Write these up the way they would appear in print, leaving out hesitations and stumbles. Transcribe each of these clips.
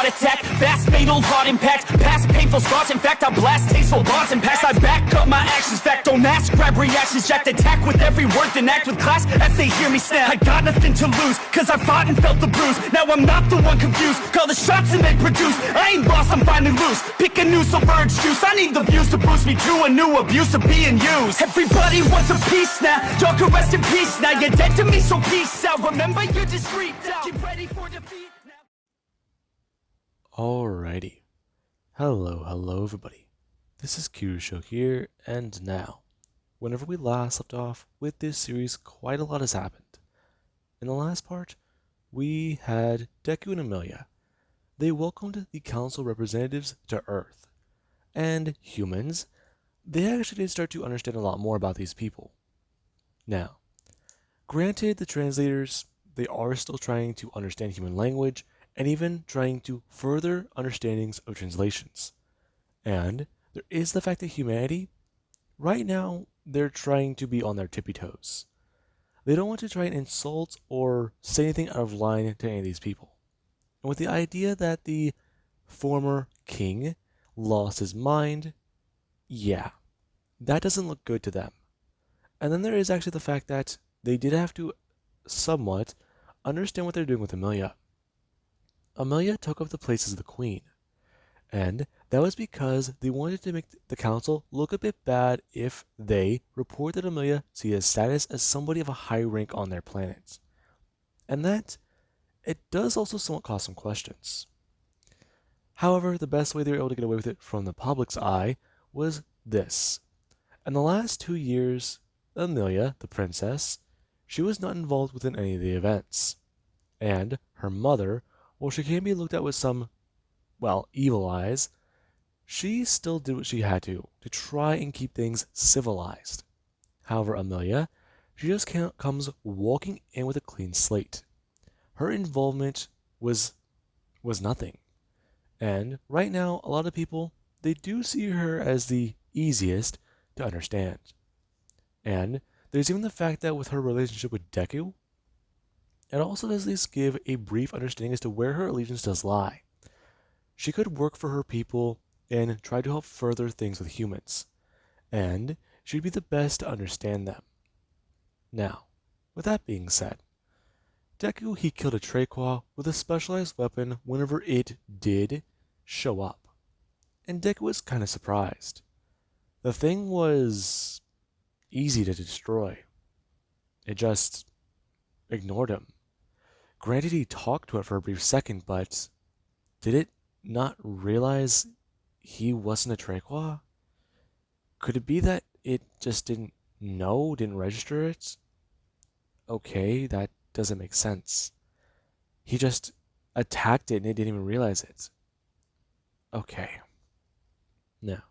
heart attack. Fast, fatal, heart impact. Past painful scars, in fact, I blast tasteful bars and pass. I back up my actions, fact, don't ask, grab reactions, jacked, attack with every word, then act with class as they hear me snap. I got nothing to lose, cause I fought and felt the bruise. Now I'm not the one confused, call the shots and they produce. I ain't lost, I'm finally loose, pick a new submerged juice. I need the views to boost me to a new abuse of being used. Everybody wants a piece now, y'all can rest in peace now. You're dead to me, so peace out. Remember you're discreet now, get ready for defeat now. Alrighty. Hello everybody. This is Kirusho here, and now, whenever we last left off with this series, quite a lot has happened. In the last part, we had Deku and Amelia. They welcomed the council representatives to Earth. And humans, they actually did start to understand a lot more about these people. Now, granted, the translators, they are still trying to understand human language, and even trying to further understandings of translations. And there is the fact that humanity, right now, they're trying to be on their tippy toes. They don't want to try and insult or say anything out of line to any of these people. And with the idea that the former king lost his mind, yeah, that doesn't look good to them. And then there is actually the fact that they did have to somewhat understand what they're doing with Amelia. Amelia took up the place as the queen, and that was because they wanted to make the council look a bit bad if they reported Amelia to his status as somebody of a high rank on their planet. And that, it does also somewhat cause some questions. However, the best way they were able to get away with it from the public's eye was this. In the last 2 years, Amelia, the princess, she was not involved within any of the events. And her mother, while she can be looked at with some, well, evil eyes, she still did what she had to try and keep things civilized. However, Amelia, she just comes walking in with a clean slate. Her involvement was nothing. And right now, a lot of people, they do see her as the easiest to understand. And there's even the fact that with her relationship with Deku, it also does at least give a brief understanding as to where her allegiance does lie. She could work for her people and try to help further things with humans, and she'd be the best to understand them. Now, with that being said, Deku, he killed a Treiqua with a specialized weapon whenever it did show up, and Deku was kind of surprised. The thing was easy to destroy. It just ignored him. Granted, he talked to it for a brief second, but did it not realize he wasn't a Treiqua? Could it be that it just didn't register it? Okay, that doesn't make sense. He just attacked it and it didn't even realize it. Okay. Now,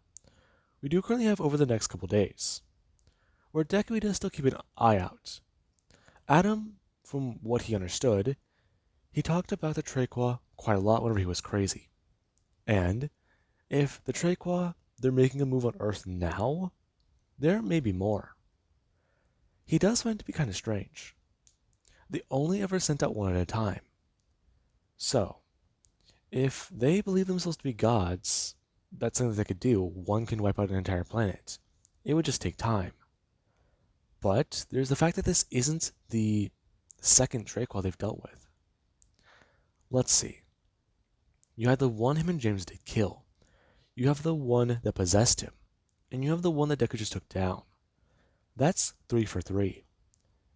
we do currently have over the next couple days, where Deku does still keep an eye out. Adam, from what he understood, he talked about the Treiqua quite a lot whenever he was crazy. And if the Treiqua, they're making a move on Earth now, there may be more. He does find it to be kind of strange. They only ever sent out one at a time. So, if they believe themselves to be gods, that's something they could do. One can wipe out an entire planet. It would just take time. But there's the fact that this isn't the second Treiqua they've dealt with. Let's see. You had the one him and James did kill. You have the one that possessed him. And you have the one that Deku just took down. That's 3 for 3.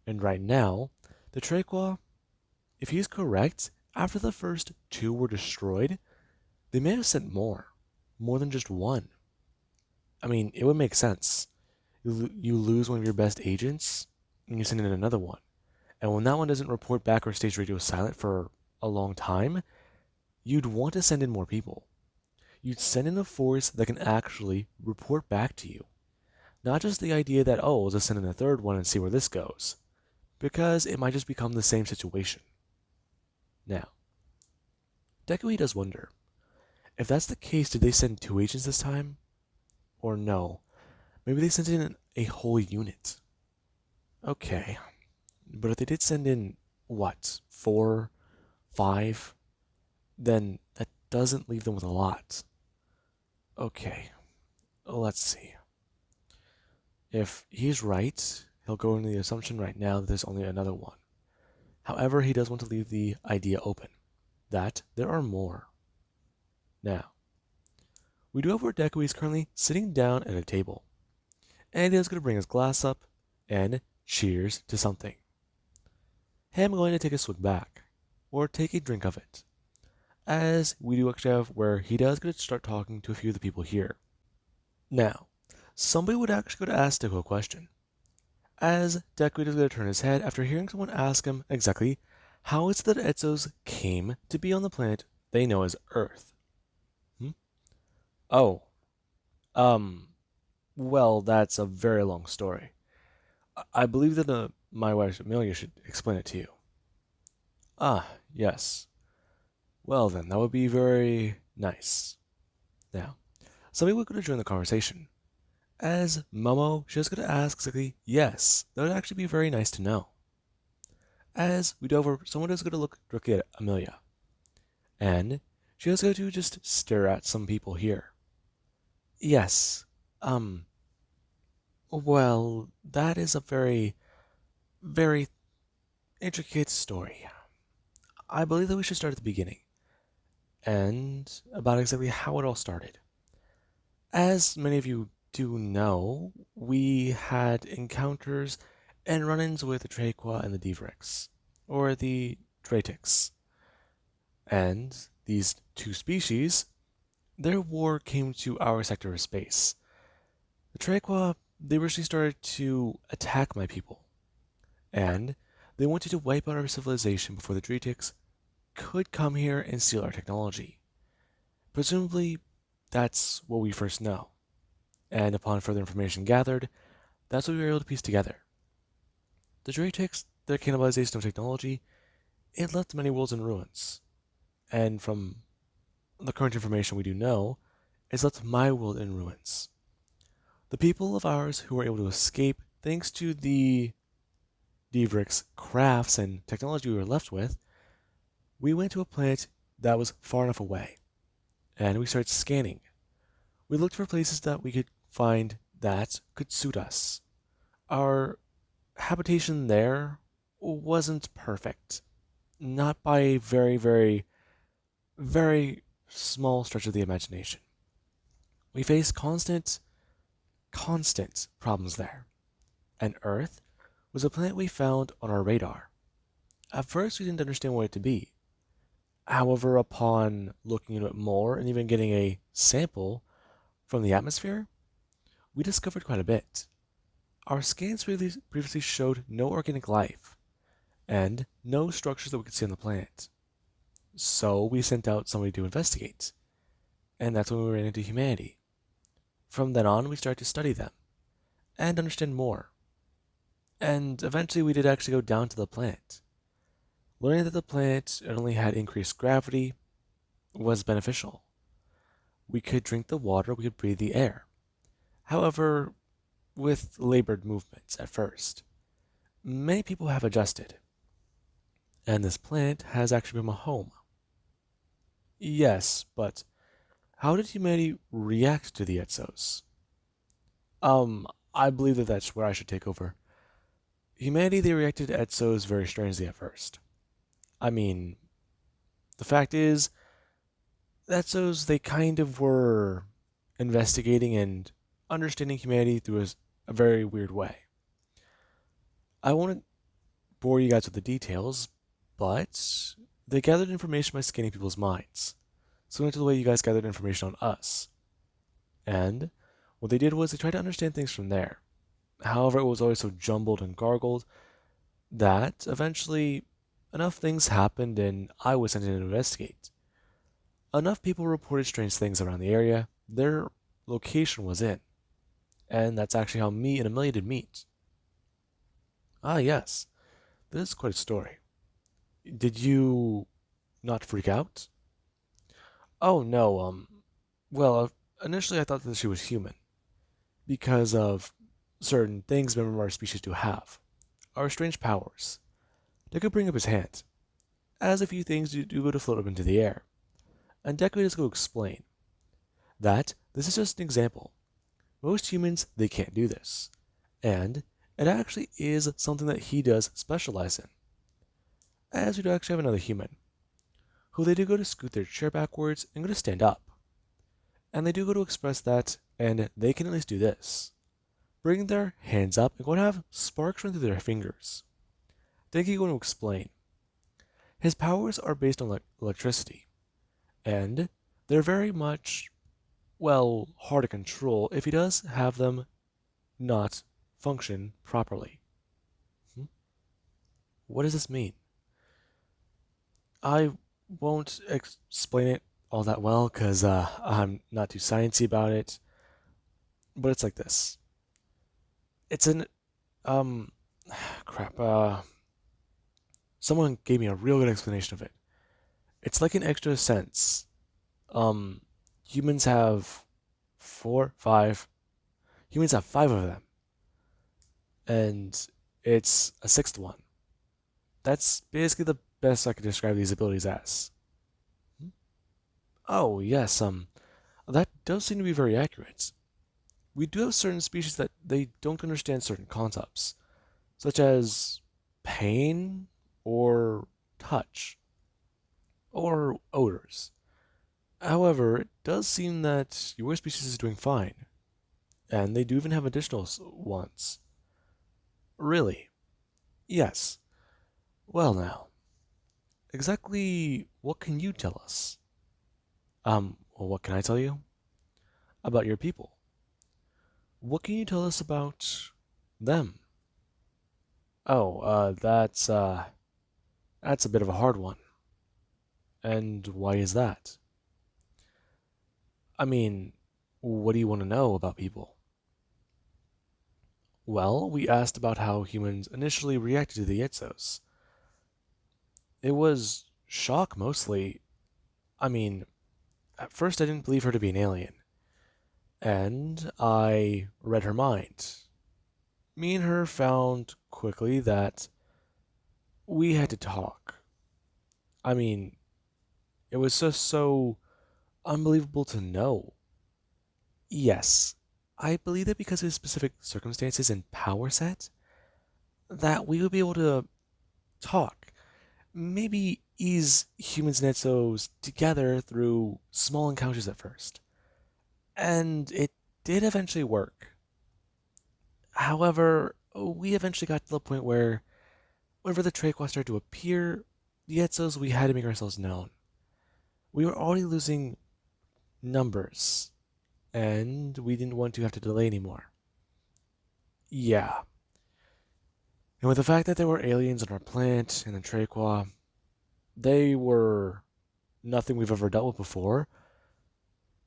And right now, the Treiqua, if he's correct, after the first 2 were destroyed, they may have sent more than just one. I mean, it would make sense. You lose one of your best agents, and you send in another one. And when that one doesn't report back or stays radio silent for a long time, you'd want to send in more people. You'd send in a force that can actually report back to you. Not just the idea that, oh, we'll just send in a third one and see where this goes. Because it might just become the same situation. Now, Deku does wonder, if that's the case, did they send 2 agents this time? Or no, maybe they sent in a whole unit. Okay, but if they did send in, what, 4, 5, then that doesn't leave them with a lot. Okay, let's see. If he's right, he'll go into the assumption right now that there's only another one. However, he does want to leave the idea open, that there are more. Now, we do have where Deku is currently sitting down at a table, and he is going to bring his glass up and cheers to something. I'm going to take a swig back, or take a drink of it, as we do actually have where he does get to start talking to a few of the people here. Now, somebody would actually go to ask Deku a question, as Deku is going to turn his head after hearing someone ask him exactly how it's that Etzos came to be on the planet they know as Earth. Oh, well, that's a very long story. I believe that my wife Amelia should explain it to you. Ah, yes. Well then, that would be very nice. Now, somebody would go to join the conversation. As Momo, she was going to ask exactly, yes, that would actually be very nice to know. As we dove over, someone is going to look directly at Amelia. And she was going to just stare at some people here. Yes, well, that is a very, very intricate story. I believe that we should start at the beginning, and about exactly how it all started. As many of you do know, we had encounters and run-ins with the Traqua and the Devrix, or the Dratix. And these two species, their war came to our sector of space. The Traqua, they originally started to attack my people, and they wanted to wipe out our civilization before the Dratix could come here and steal our technology. Presumably, that's what we first know. And upon further information gathered, that's what we were able to piece together. The Dratix, their cannibalization of technology, it left many worlds in ruins. And from the current information we do know, it's left my world in ruins. The people of ours who were able to escape thanks to the Devrix crafts and technology we were left with, we went to a planet that was far enough away, and we started scanning. We looked for places that we could find that could suit us. Our habitation there wasn't perfect, not by a very, very, very small stretch of the imagination. We faced constant problems there, and Earth was a planet we found on our radar. At first, we didn't understand what it to be. However, upon looking into it more and even getting a sample from the atmosphere, we discovered quite a bit. Our scans previously showed no organic life, and no structures that we could see on the planet. So we sent out somebody to investigate, and that's when we ran into humanity. From then on, we started to study them, and understand more. And eventually we did actually go down to the planet. Learning that the planet only had increased gravity was beneficial. We could drink the water, we could breathe the air. However, with labored movements at first. Many people have adjusted, and this planet has actually become a home. Yes, but how did humanity react to the Etzos? I believe that that's where I should take over. Humanity, they reacted to Etzos very strangely at first. I mean, the fact is, Etzos, they kind of were investigating and understanding humanity through a very weird way. I won't bore you guys with the details, but they gathered information by scanning people's minds, similar to the way you guys gathered information on us. And what they did was they tried to understand things from there. However, it was always so jumbled and gargled that eventually enough things happened and I was sent in to investigate. Enough people reported strange things around the area their location was in, and that's actually how me and Amelia did meet. Ah, yes, this is quite a story. Did you not freak out? Oh, no, well, initially I thought that she was human, because of certain things members of our species do have. Our strange powers. They could bring up his hand, as a few things do go to float up into the air. And Deku is going to explain that this is just an example. Most humans, they can't do this. And it actually is something that he does specialize in. As we do actually have another human, who they do go to scoot their chair backwards and go to stand up. And they do go to express that, and they can at least do this. Bring their hands up and go to have sparks run through their fingers. Denki going to explain. His powers are based on electricity, and they're very much, well, hard to control if he does have them not function properly. What does this mean? I won't explain it all that well because I'm not too sciencey about it, but it's like this. It's an, um, crap, someone gave me a real good explanation of it. It's like an extra sense. Um, humans have humans have five of them, and it's a sixth one. That's basically the best I could describe these abilities as. Oh, yes, that does seem to be very accurate. We do have certain species that they don't understand certain concepts, such as pain or touch or odors. However, it does seem that your species is doing fine, and they do even have additional ones. Really? Yes. Well now, exactly what can you tell us? Well, what can I tell you? About your people. What can you tell us about them? Oh, that's a bit of a hard one. And why is that? I mean, what do you want to know about people? Well, we asked about how humans initially reacted to the Itzos. It was shock mostly. I mean, at first I didn't believe her to be an alien. And I read her mind. Me and her found quickly that we had to talk. I mean, it was just so unbelievable to know. Yes, I believe that because of his specific circumstances and power set, that we would be able to talk. Maybe ease humans and Netsos together through small encounters at first. And it did eventually work. However, we eventually got to the point where, whenever the Traquas started to appear, the Etzos, we had to make ourselves known. We were already losing numbers, and we didn't want to have to delay anymore. Yeah. And with the fact that there were aliens on our planet and the Traquas, they were nothing we've ever dealt with before.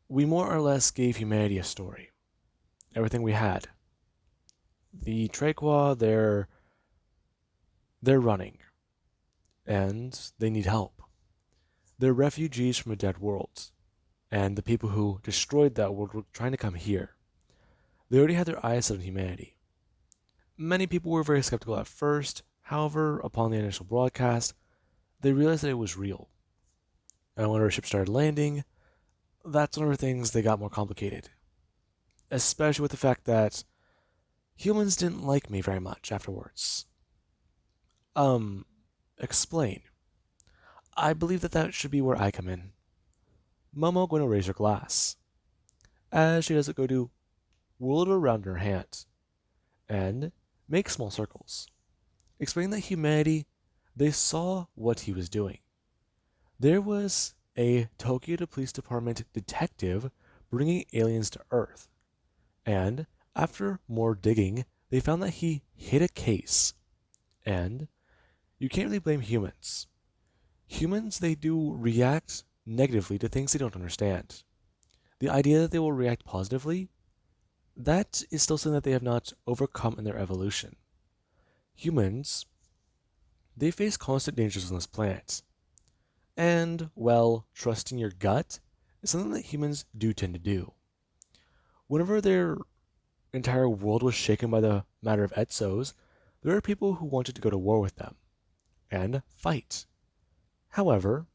We more or less gave humanity a story. Everything we had. The Traquas, they're running, and they need help. They're refugees from a dead world, and the people who destroyed that world were trying to come here. They already had their eyes set on humanity. Many people were very skeptical at first, however, upon the initial broadcast, they realized that it was real. And when our ship started landing, that's one of the things they got more complicated. Especially with the fact that humans didn't like me very much afterwards. Explain. I believe that should be where I come in. Momo going to raise her glass. As she does it, go to whirl it around her hand and make small circles. Explain that humanity, they saw what he was doing. There was a Tokyo Police Department detective bringing aliens to Earth. And after more digging, they found that he hid a case. And you can't really blame humans. Humans, they do react negatively to things they don't understand. The idea that they will react positively, that is still something that they have not overcome in their evolution. Humans, they face constant dangers on this planet. And, well, trusting your gut is something that humans do tend to do. Whenever their entire world was shaken by the matter of Etzos, there are people who wanted to go to war with them and fight. However,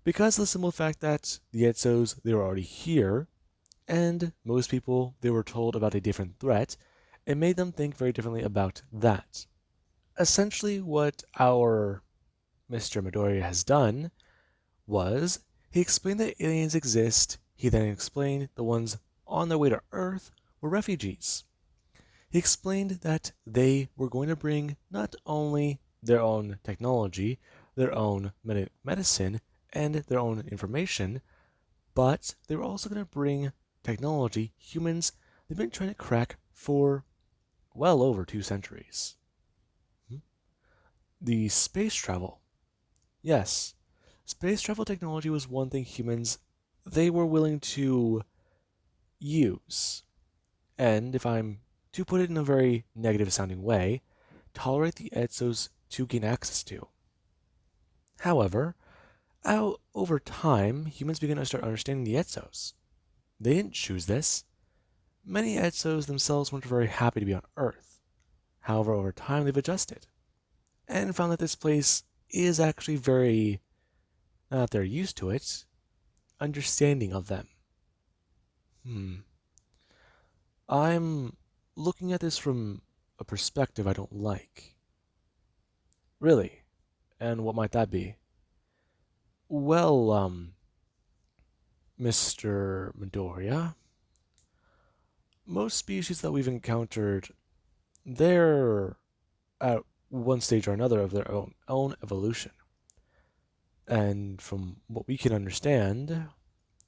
Because of the simple fact that the Etzos, they were already here, and most people, they were told about a different threat, it made them think very differently about that. Essentially, what our Mr. Midoriya has done was he explained that aliens exist, he then explained the ones on their way to Earth were refugees. He explained that they were going to bring not only their own technology, their own medicine, and their own information, but they were also going to bring technology humans they've been trying to crack for well over 2 centuries. The space travel. Yes, space travel technology was one thing humans they were willing to use. And if I'm to put it in a very negative sounding way, tolerate the Etzos to gain access to. However, over time, humans began to start understanding the Etzos. They didn't choose this. Many Etzos themselves weren't very happy to be on Earth. However, over time, they've adjusted and found that this place is actually very, now that they're used to it, understanding of them. I'm looking at this from a perspective I don't like. Really? And what might that be? Well, Mr. Midoriya, most species that we've encountered, they're at one stage or another of their own evolution. And from what we can understand,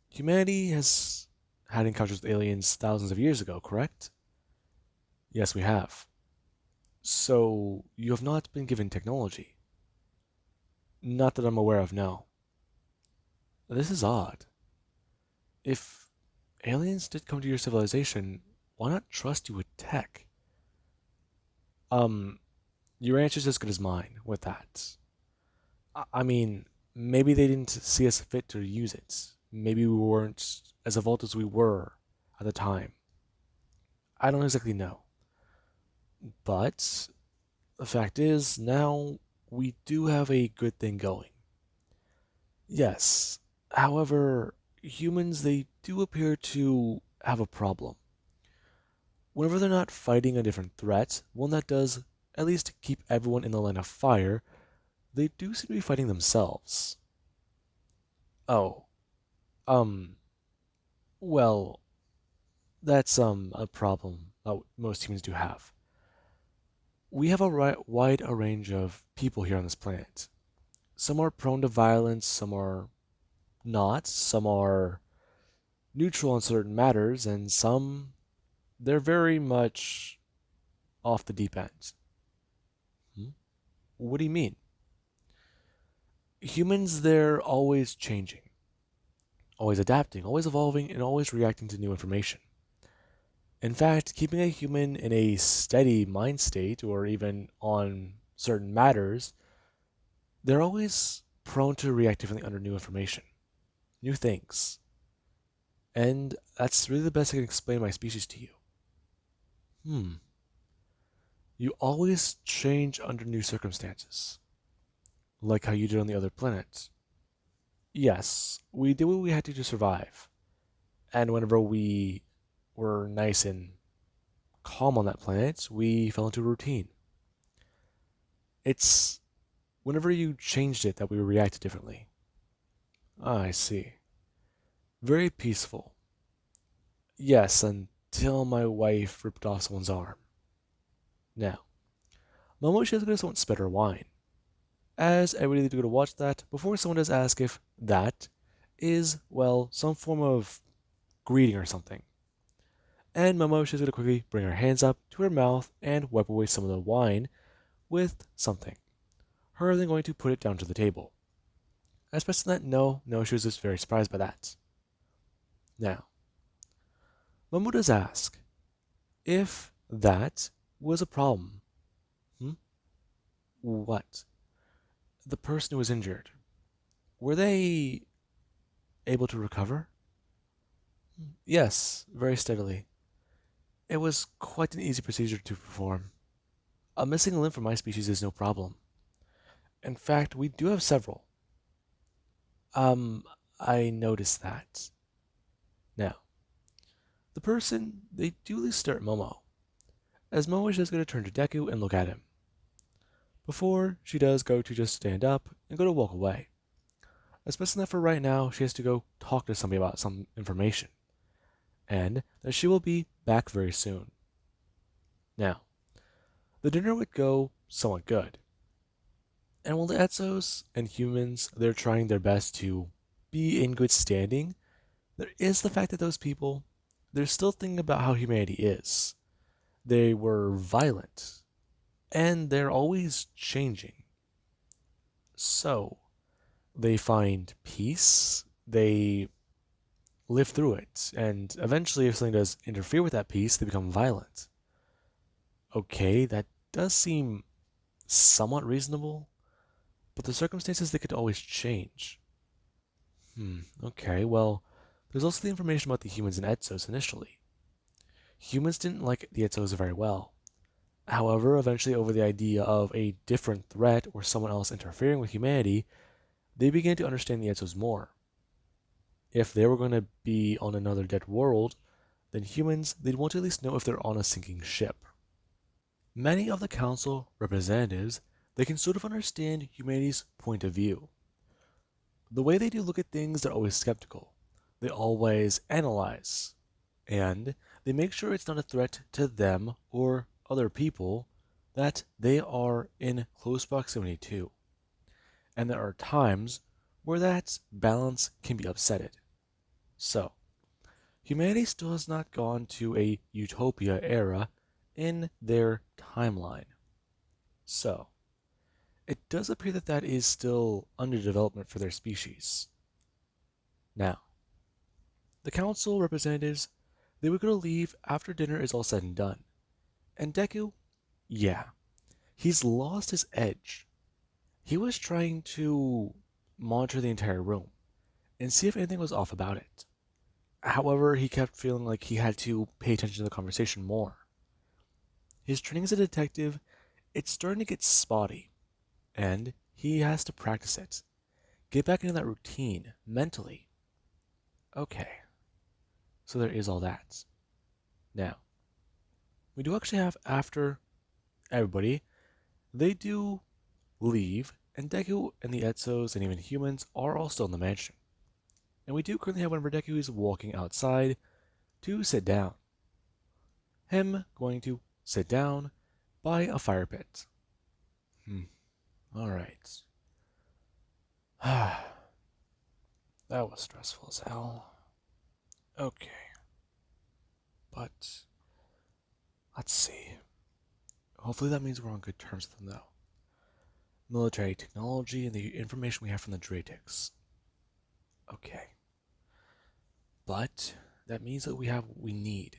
humanity has had encounters with aliens thousands of years ago, correct? Yes, we have. So, you have not been given technology. Not that I'm aware of, no. This is odd. If aliens did come to your civilization, why not trust you with tech? Your answer's as good as mine with that. I mean, maybe they didn't see us fit to use it. Maybe we weren't as evolved as we were at the time. I don't exactly know. But the fact is, now we do have a good thing going. Yes, however, humans, they do appear to have a problem. Whenever they're not fighting a different threat, one that does at least keep everyone in the line of fire, they do seem to be fighting themselves. Oh, um, well, that's a problem that most humans do have. We have a wide range of people here on this planet. Some are prone to violence, some are not, some are neutral on certain matters, and some, they're very much off the deep end. What do you mean? Humans, they're always changing, always adapting, always evolving, and always reacting to new information. In fact, keeping a human in a steady mind state, or even on certain matters, they're always prone to react differently under new information, new things. And that's really the best I can explain my species to you. You always change under new circumstances, like how you did on the other planets. Yes, we did what we had to survive. And whenever we were nice and calm on that planet, we fell into a routine. It's whenever you changed it that we reacted differently. Ah, I see. Very peaceful. Yes, until my wife ripped off someone's arm. Now, Momoshi is going to spit her wine, as everybody needs to go to watch that before someone does ask if that is, well, some form of greeting or something. And Momoshi is going to quickly bring her hands up to her mouth and wipe away some of the wine with something. Her then going to put it down to the table. Especially that no, she was just very surprised by that. Now, Momo does ask if that was a problem. What? The person who was injured, were they able to recover? Yes, very steadily. It was quite an easy procedure to perform. A missing limb from my species is no problem. In fact, we do have several. Um, I noticed that. Now, the person, they duly stare at Momo, as Momo is just going to turn to Deku and look at him, before she does go to just stand up and go to walk away. Especially that for right now, she has to go talk to somebody about some information, and that she will be back very soon. Now, the dinner would go somewhat good, and while the Etzos and humans, they're trying their best to be in good standing, there is the fact that those people, they're still thinking about how humanity is. They were violent, and they're always changing. So, they find peace, they live through it, and eventually, if something does interfere with that peace, they become violent. Okay, that does seem somewhat reasonable, but the circumstances, they could always change. Okay, well, there's also the information about the humans and Etzos initially. Humans didn't like the Etzos very well. However, eventually, over the idea of a different threat or someone else interfering with humanity, they began to understand the Etzos more. If they were going to be on another dead world, then humans, they'd want to at least know if they're on a sinking ship. Many of the council representatives, they can sort of understand humanity's point of view. The way they do look at things, they're always skeptical. They always analyze. And they make sure it's not a threat to them or other people that they are in close proximity to. And there are times where that balance can be upsetted. So, humanity still has not gone to a utopia era in their timeline. So, it does appear that that is still under development for their species. Now, the council representatives, they were going to leave after dinner is all said and done. And Deku, yeah, he's lost his edge. He was trying to monitor the entire room and see if anything was off about it. However, he kept feeling like he had to pay attention to the conversation more. His training as a detective, it's starting to get spotty, and he has to practice it. Get back into that routine mentally. Okay, so there is all that. Now, we do actually have, after everybody, they do leave, and Deku and the Etzos and even humans are all still in the mansion. And we do currently have whenever Deku is walking outside to sit down. Him going to sit down by a fire pit. Alright. That was stressful as hell. Okay. But, let's see. Hopefully that means we're on good terms with them, though. Military technology and the information we have from the Dratix. Okay. But, that means that we have what we need.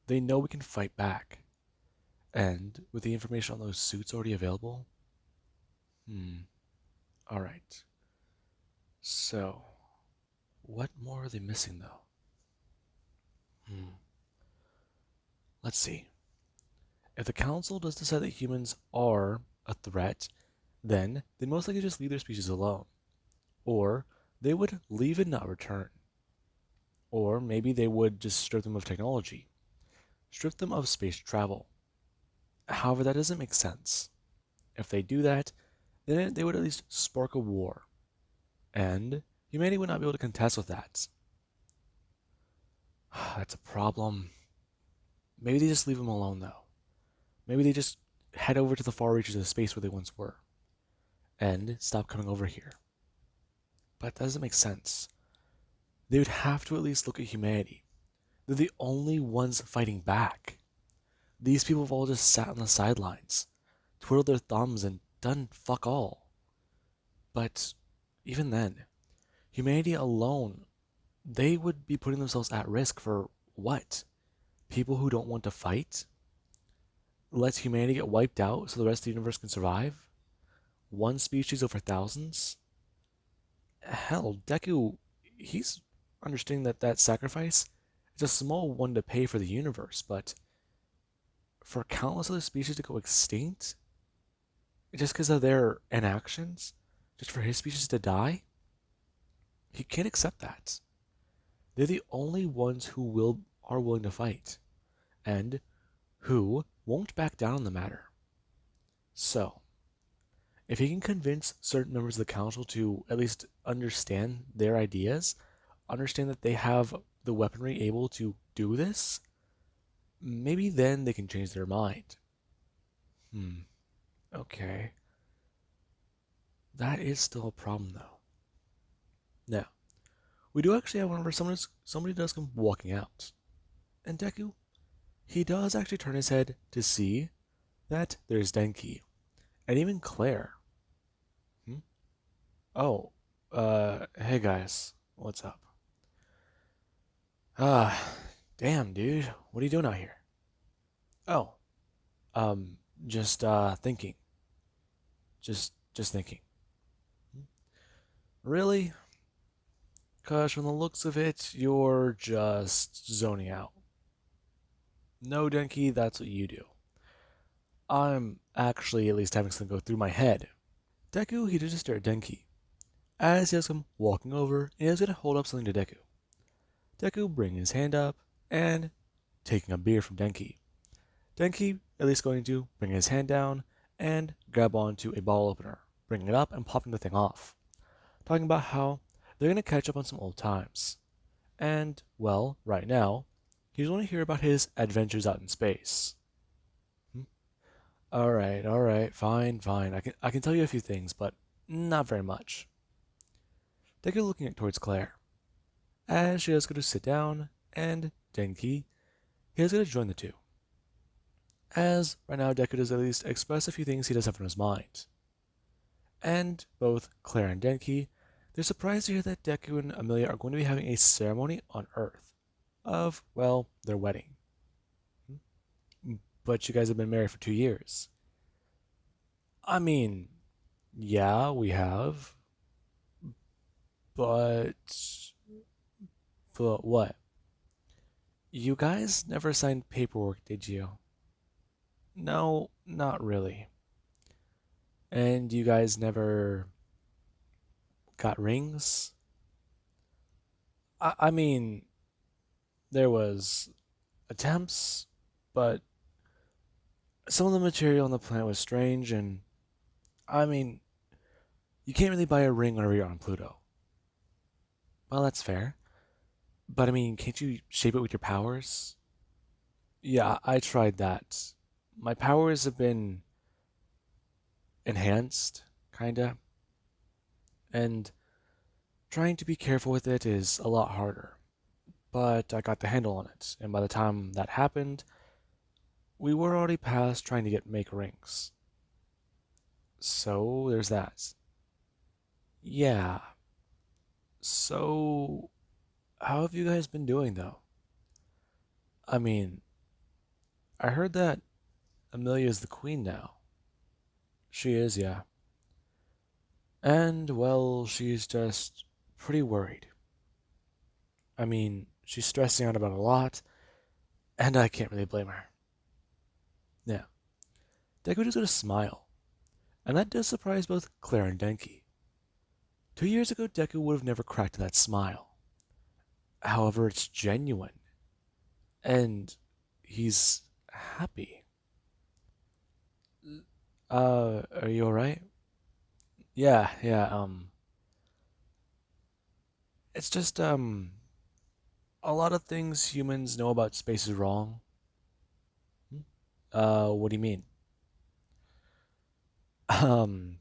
They know we can fight back. And, with the information on those suits already available... Alright. So, what more are they missing, though? Let's see. If the Council does decide that humans are a threat, then they'd most likely just leave their species alone. Or they would leave and not return. Or maybe they would just strip them of technology. Strip them of space travel. However, that doesn't make sense. If they do that, then they would at least spark a war. And humanity would not be able to contest with that. That's a problem. Maybe they just leave them alone, though. Maybe they just head over to the far reaches of space where they once were. And stop coming over here. But that doesn't make sense. They would have to at least look at humanity. They're the only ones fighting back. These people have all just sat on the sidelines, twiddled their thumbs, and done fuck all. But even then, humanity alone, they would be putting themselves at risk for what? People who don't want to fight? Let humanity get wiped out so the rest of the universe can survive? One species over thousands? Hell, Deku, he's understanding that that sacrifice is a small one to pay for the universe, but for countless other species to go extinct? Just because of their inactions? Just for his species to die? He can't accept that. They're the only ones who are willing to fight, and who won't back down on the matter. So, if he can convince certain members of the council to at least understand their ideas, understand that they have the weaponry able to do this, maybe then they can change their mind. Okay. That is still a problem, though. Now, we do actually have one where somebody does come walking out. And Deku, he does actually turn his head to see that there's Denki, and even Claire. Hmm? Oh, hey guys, what's up? Ah, damn, dude, what are you doing out here? Oh, um, just thinking. Just thinking. Really? 'Cause from the looks of it, you're just zoning out. No, Denki, that's what you do. I'm actually at least having something go through my head. Deku, he just stared at Denki. As he has come walking over, and he's gonna hold up something to Deku. Deku bringing his hand up and taking a beer from Denki. Denki at least going to bring his hand down and grab onto a bottle opener, bringing it up and popping the thing off. Talking about how they're gonna catch up on some old times. And, well, right now, he's want to hear about his adventures out in space. Alright, fine. I can tell you a few things, but not very much. Deku looking towards Claire. As she is going to sit down, and Denki, he is going to join the two. As right now Deku does at least express a few things he does have on his mind. And both Claire and Denki, they're surprised to hear that Deku and Amelia are going to be having a ceremony on Earth of, well, their wedding. But you guys have been married for 2 years. I mean, yeah, we have. But what? You guys never signed paperwork, did you? No, not really. And you guys never got rings? I mean, there was attempts, but some of the material on the planet was strange, and I mean, you can't really buy a ring whenever you're on Pluto. Well, that's fair. But I mean, can't you shape it with your powers? Yeah, I tried that. My powers have been enhanced, kinda, and trying to be careful with it is a lot harder. But I got the handle on it, and by the time that happened, we were already past trying to make rings. So there's that. Yeah. So how have you guys been doing though? I mean, I heard that Amelia is the queen now. She is, yeah. And, well, she's just pretty worried. I mean, she's stressing out about a lot, and I can't really blame her. Now, Deku is gonna smile, and that does surprise both Claire and Denki. 2 years ago, Deku would have never cracked that smile. However, it's genuine, and he's happy. Are you alright? Yeah, it's just, a lot of things humans know about space is wrong. What do you mean? Um,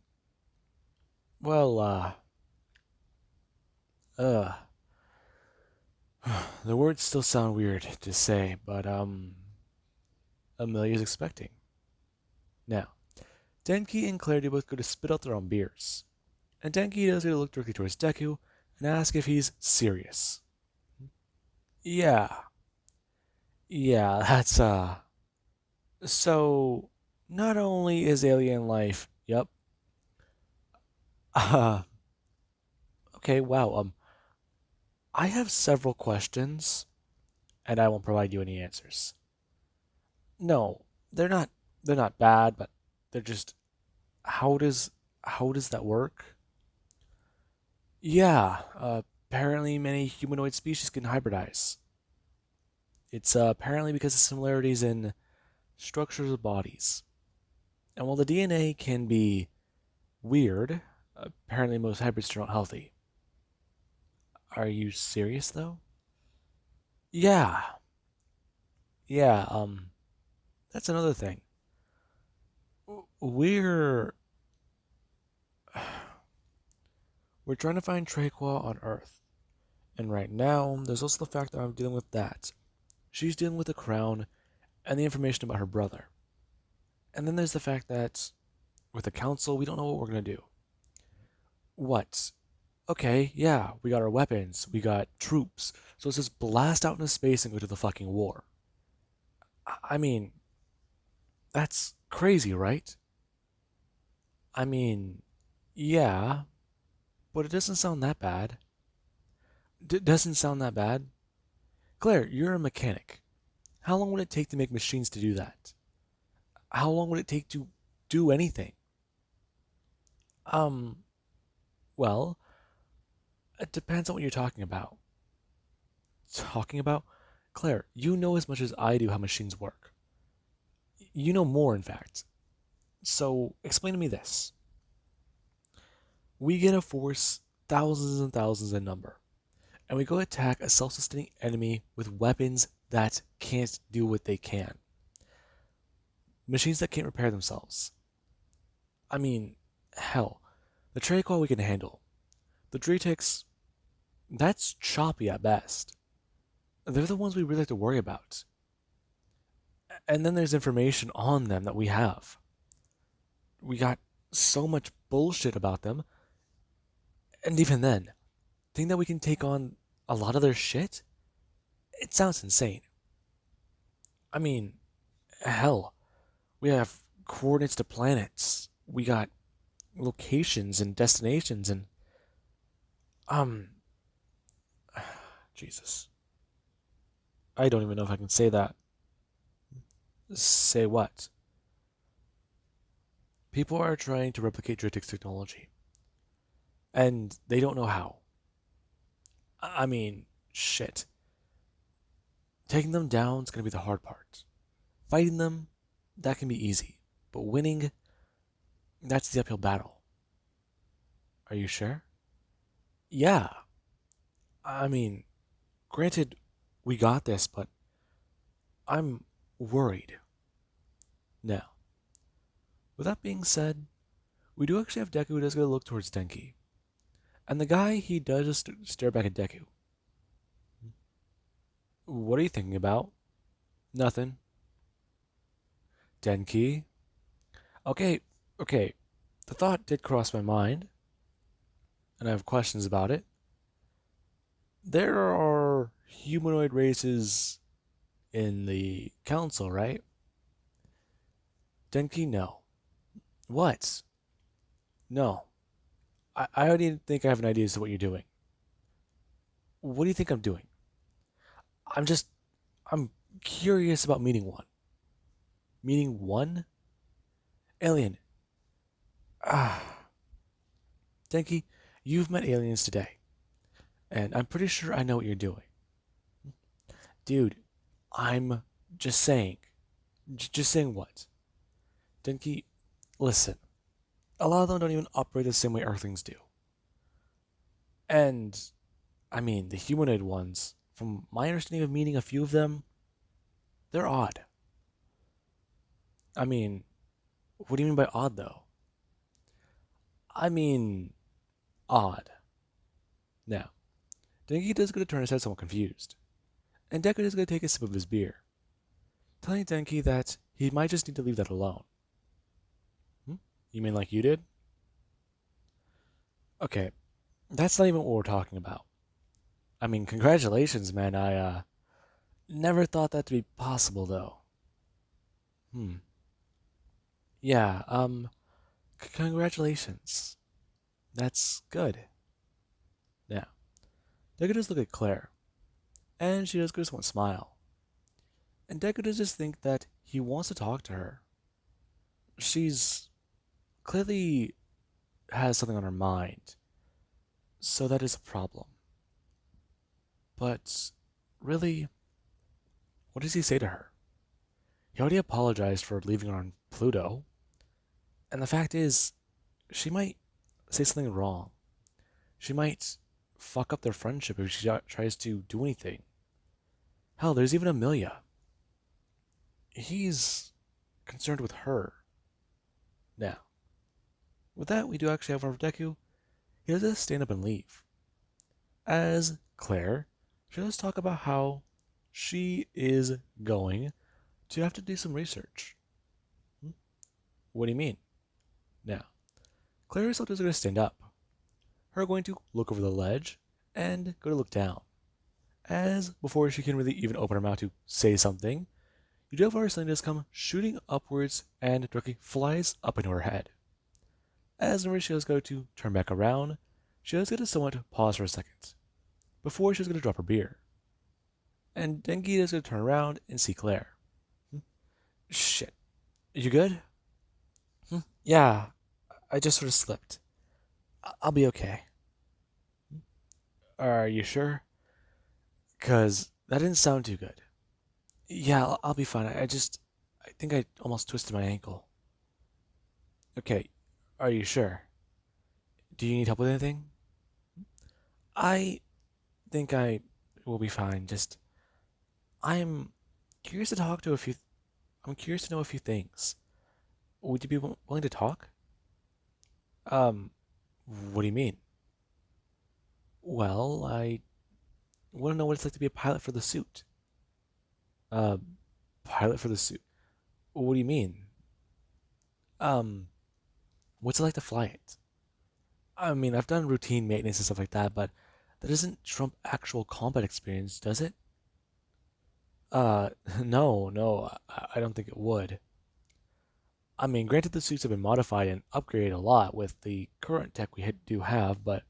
well, uh, the words still sound weird to say, but, Amelia's expecting. Now, Denki and Claire do both go to spit out their own beers. And Denki does go to look directly towards Deku and ask if he's serious. Yeah, yeah, that's, so, not only is alien life, yep, uh, okay, wow, I have several questions, and I won't provide you any answers. No, they're not, they're not bad, but they're just, how does, how does that work? Yeah, apparently many humanoid species can hybridize. It's apparently because of similarities in structures of bodies. And while the DNA can be weird, apparently most hybrids turn out healthy. Are you serious though? Yeah, yeah, that's another thing. We're we're trying to find Trequa on Earth. And right now, there's also the fact that I'm dealing with that. She's dealing with the crown and the information about her brother. And then there's the fact that with the council, we don't know what we're gonna do. What? Okay, yeah, we got our weapons, we got troops, so let's just blast out into space and go to the fucking war. I mean, that's crazy, right? I mean, yeah, but it doesn't sound that bad. Doesn't sound that bad. Claire, you're a mechanic. How long would it take to make machines to do that? How long would it take to do anything? Um, well, it depends on what you're talking about. Talking about? Claire, you know as much as I do how machines work. You know more, in fact. So, explain to me this. We get a force thousands and thousands in number, and we go attack a self sustaining enemy with weapons that can't do what they can. Machines that can't repair themselves. I mean, hell, the Trayquil we can handle. The Dreetix, that's choppy at best. They're the ones we really have to worry about. And then there's information on them that we have. We got so much bullshit about them, and even then, think that we can take on a lot of their shit? It sounds insane. I mean, hell, we have coordinates to planets. We got locations and destinations and um Jesus. I don't even know if I can say that. Say what? People are trying to replicate Dritic's technology. And they don't know how. I mean, shit. Taking them down is going to be the hard part. Fighting them, that can be easy. But winning, that's the uphill battle. Are you sure? Yeah. I mean, granted, we got this, but I'm worried. Now, with that being said, we do actually have Deku who does go look towards Denki. And the guy, he does just stare back at Deku. What are you thinking about? Nothing. Denki? Okay, okay. The thought did cross my mind, and I have questions about it. There are humanoid races in the council, right? Denki, no. What? No. I already think I have an idea as to what you're doing. What do you think I'm doing? I'm just, I'm curious about meeting one. Meeting one? Alien. Ah. Denki, you've met aliens today, and I'm pretty sure I know what you're doing. Dude, I'm just saying. Just saying what? Denki, listen. A lot of them don't even operate the same way Earthlings do. And, I mean, the humanoid ones, from my understanding of meeting a few of them, they're odd. I mean, what do you mean by odd, though? I mean, odd. Now, Denki does go to turn his head somewhat confused, and Deku is going to take a sip of his beer, telling Denki that he might just need to leave that alone. Hmm? You mean like you did? Okay, that's not even what we're talking about. I mean, congratulations, man. I never thought that to be possible, though. Hmm. Yeah, congratulations. That's good. Now, Deku does look at Claire, and she does go somewhat smile. And Deku does just think that he wants to talk to her. She's clearly has something on her mind, so that is a problem. But really, what does he say to her? He already apologized for leaving her on Pluto, and the fact is, she might say something wrong. She might fuck up their friendship if she tries to do anything. Hell, there's even Amelia. He's concerned with her. Now, with that, we do actually have one for Deku. He does stand up and leave. As Claire, she does talk about how she is going to have to do some research. What do you mean? Now, Claire herself is going to stand up. Her going to look over the ledge and go to look down. As before she can really even open her mouth to say something, you do have our scientist come shooting upwards and directly flies up into her head. As whenever she does go to turn back around, she does get to somewhat pause for a second, before she's going to drop her beer. And Denki is going to turn around and see Claire. Shit. You good? Yeah, I just sort of slipped. I'll be okay. Are you sure? 'Cause that didn't sound too good. Yeah, I'll be fine. I think I almost twisted my ankle. Okay, are you sure? Do you need help with anything? I think I will be fine. I'm curious to talk to a few. I'm curious to know a few things. Would you be willing to talk? Um, what do you mean? Well, I want to know what it's like to be a pilot for the suit. Uh, pilot for the suit. What do you mean? Um, what's it like to fly it? I mean, I've done routine maintenance and stuff like that, but that doesn't trump actual combat experience, does it? Uh, no, I don't think it would. I mean, granted, the suits have been modified and upgraded a lot with the current tech we do have, but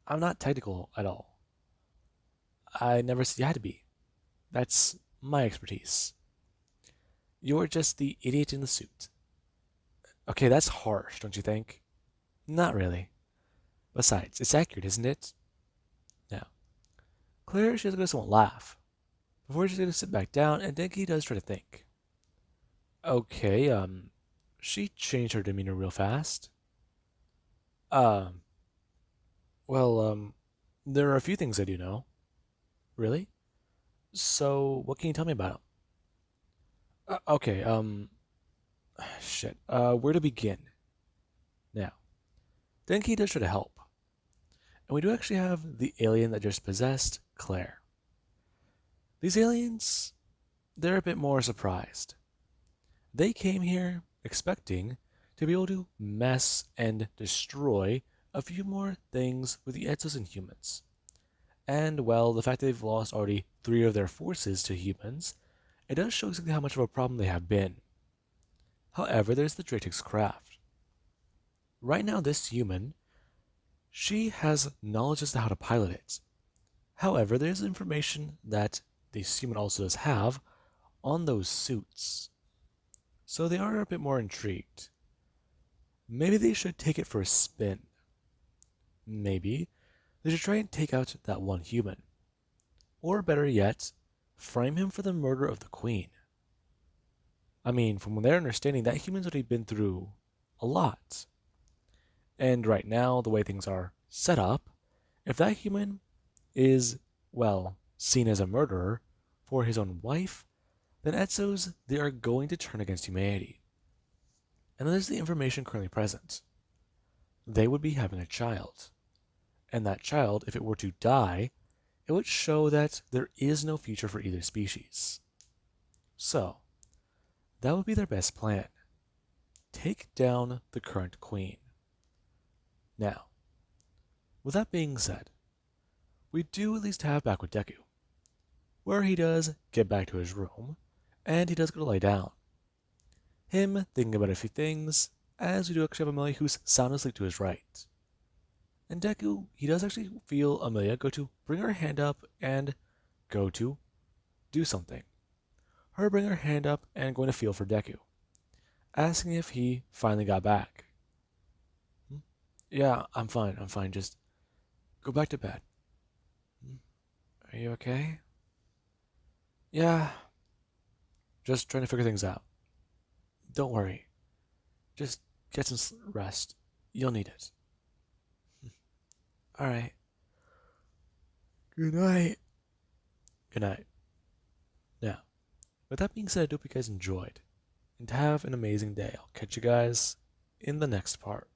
I'm not technical at all. I never said you had to be. That's my expertise. You're just the idiot in the suit. Okay, that's harsh, don't you think? Not really. Besides, it's accurate, isn't it? Now, Claire, she's gonna somewhat laugh. Before she's gonna sit back down, and Denki does try to think. Okay, she changed her demeanor real fast. Um, well, there are a few things I do know. Really? So, what can you tell me about them? Okay, shit. Where to begin? Now, Denki does try to help. And we do actually have the alien that just possessed Claire. These aliens, they're a bit more surprised. They came here expecting to be able to mess and destroy a few more things with the Etzos and humans. And, well, the fact that they've lost already 3 of their forces to humans, it does show exactly how much of a problem they have been. However, there's the Dratic's craft. Right now, this human, she has knowledge as to how to pilot it. However, there's information that this human also does have on those suits. So they are a bit more intrigued. Maybe they should take it for a spin. Maybe they should try and take out that one human. Or better yet, frame him for the murder of the queen. I mean, from their understanding, that human's already been through a lot. And right now, the way things are set up, if that human is, well, seen as a murderer for his own wife, then Etzos, they are going to turn against humanity. And there's the information currently present. They would be having a child. And that child, if it were to die, it would show that there is no future for either species. So, that would be their best plan. Take down the current queen. Now, with that being said, we do at least have back with Deku, where he does get back to his room, and he does go to lie down. Him thinking about a few things, as we do actually have Amelia who's sound asleep to his right. And Deku, he does actually feel Amelia go to bring her hand up and go to do something. Her bring her hand up and going to feel for Deku, asking if he finally got back. Yeah, I'm fine, just go back to bed. Are you okay? Yeah, just trying to figure things out. Don't worry. Just get some rest. You'll need it. Alright. Good night. Good night. Now, with that being said, I hope you guys enjoyed. And have an amazing day. I'll catch you guys in the next part.